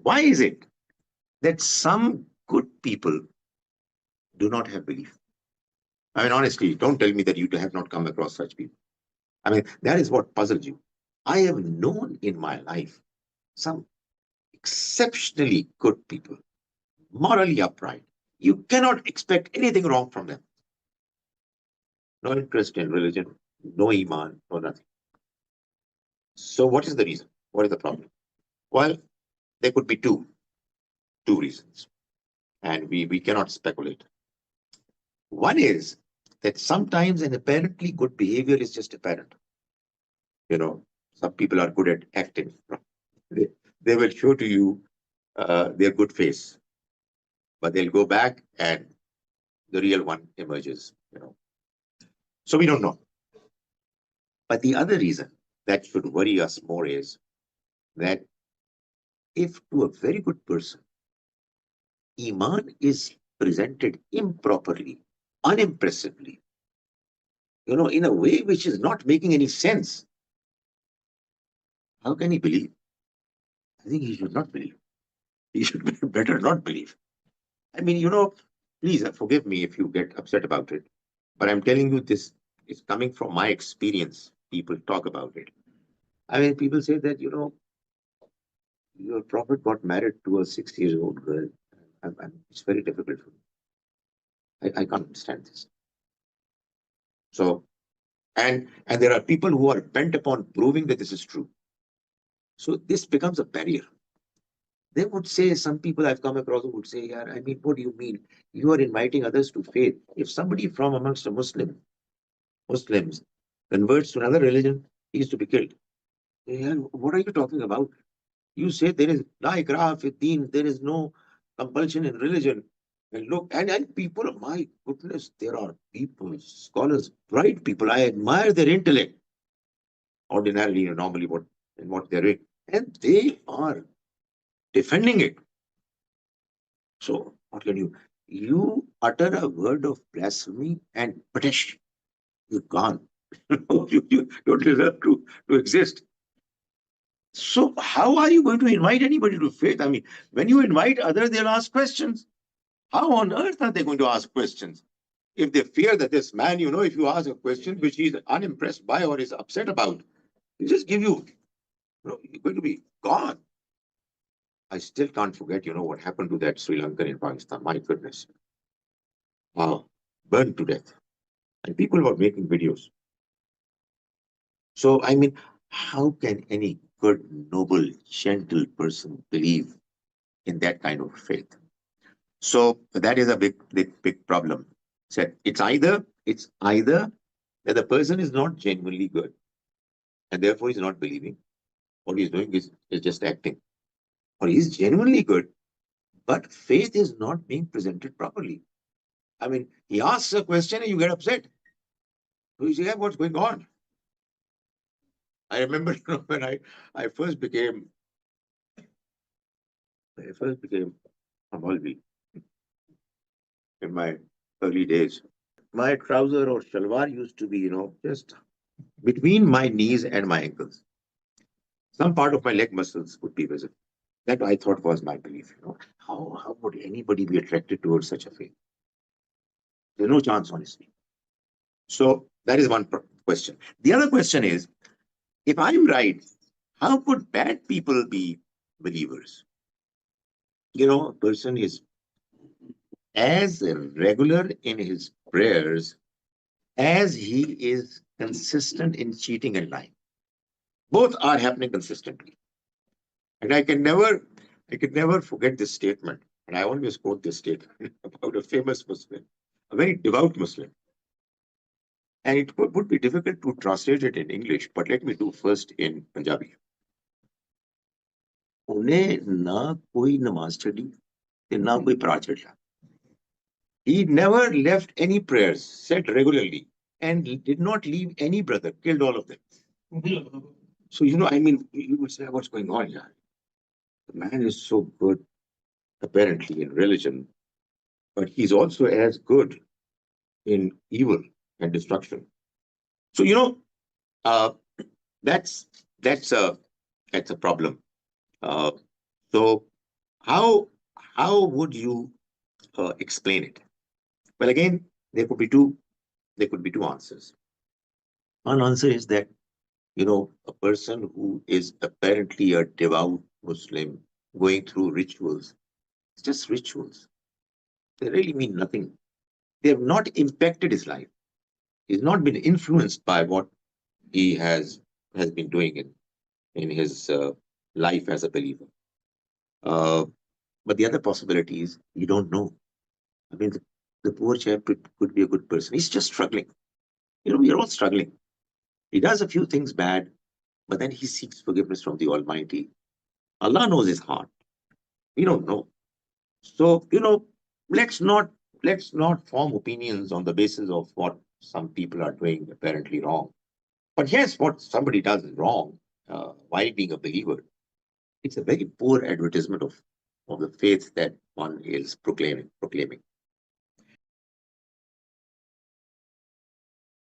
Why is it that some good people do not have belief? I mean, honestly, don't tell me that you have not come across such people. I mean, that is what puzzles you. I have known in my life some exceptionally good people, morally upright. You cannot expect anything wrong from them. No interest in religion, no iman, no nothing. So, what is the reason? What is the problem? Well, there could be two reasons, and we cannot speculate. One is that sometimes an apparently good behavior is just apparent. You know, some people are good at acting. They, they will show to you their good face, but they'll go back and the real one emerges. So we don't know. But the other reason that should worry us more is that if to a very good person, Iman is presented improperly, unimpressively, in a way which is not making any sense, how can he believe? I think he should not believe. He should better not believe. I mean, please forgive me if you get upset about it, but I'm telling you this is coming from my experience. People talk about it. I mean, people say that, your prophet got married to a 6 years old girl. It's very difficult for me. I can't understand this. So, and there are people who are bent upon proving that this is true. So this becomes a barrier. They would say, some people I've come across who would say, yeah, I mean, what do you mean? You are inviting others to faith. If somebody from amongst Muslims converts to another religion, he is to be killed. Yeah, what are you talking about? You say there is la ikraha fi deen, there is no compulsion in religion. And look, and people, my goodness, there are people, scholars, bright people. I admire their intellect. Ordinarily, normally, what they're doing, and they are defending it. So, what can you utter a word of blasphemy and British, you're gone. You don't deserve to exist. So, how are you going to invite anybody to faith? I mean, when you invite others, they'll ask questions. How on earth are they going to ask questions? If they fear that this man, if you ask a question which he's unimpressed by or is upset about, he'll just give you, you're going to be gone. I still can't forget, what happened to that Sri Lankan in Pakistan. My goodness. Burned to death. And people were making videos. So, I mean, how can any good, noble, gentle person believe in that kind of faith? So that is a big problem. So it's either that the person is not genuinely good, and therefore he's not believing. What he's doing is just acting. Or he's genuinely good, but faith is not being presented properly. I mean, he asks a question and you get upset. So you say, yeah, what's going on? I remember when I first became a Maulvi in my early days. My trouser or shalwar used to be, just between my knees and my ankles. Some part of my leg muscles would be visible. That I thought was my belief. How would anybody be attracted towards such a faith? There's no chance, honestly. So that is one question. The other question is, if I'm right, how could bad people be believers? A person is as regular in his prayers as he is consistent in cheating and lying. Both are happening consistently. And I can never forget this statement. And I always quote this statement about a famous Muslim, a very devout Muslim. And it would be difficult to translate it in English, but let me do first in Punjabi. उन्हें ना कोई नमाज चढ़ी ते ना कोई परा चढ़ा. He never left any prayers, said regularly, and he did not leave any brother, killed all of them. So, I mean, you would say, what's going on here? The man is so good, apparently, in religion, but he's also as good in evil and destruction. So, that's a problem. So how would you explain it? Well, again, there could be two answers. One answer is that, a person who is apparently a devout Muslim going through rituals, it's just rituals. They really mean nothing. They have not impacted his life. He's not been influenced by what he has been doing in his life as a believer. Uh, but the other possibility is you don't know. I mean, the poor chap could be a good person. He's just struggling. We are all struggling. He does a few things bad, but then he seeks forgiveness from the Almighty. Allah knows his heart. We don't know. So, let's not let's not form opinions on the basis of what some people are doing apparently wrong. But yes, what somebody does is wrong while being a believer. It's a very poor advertisement of the faith that one is proclaiming.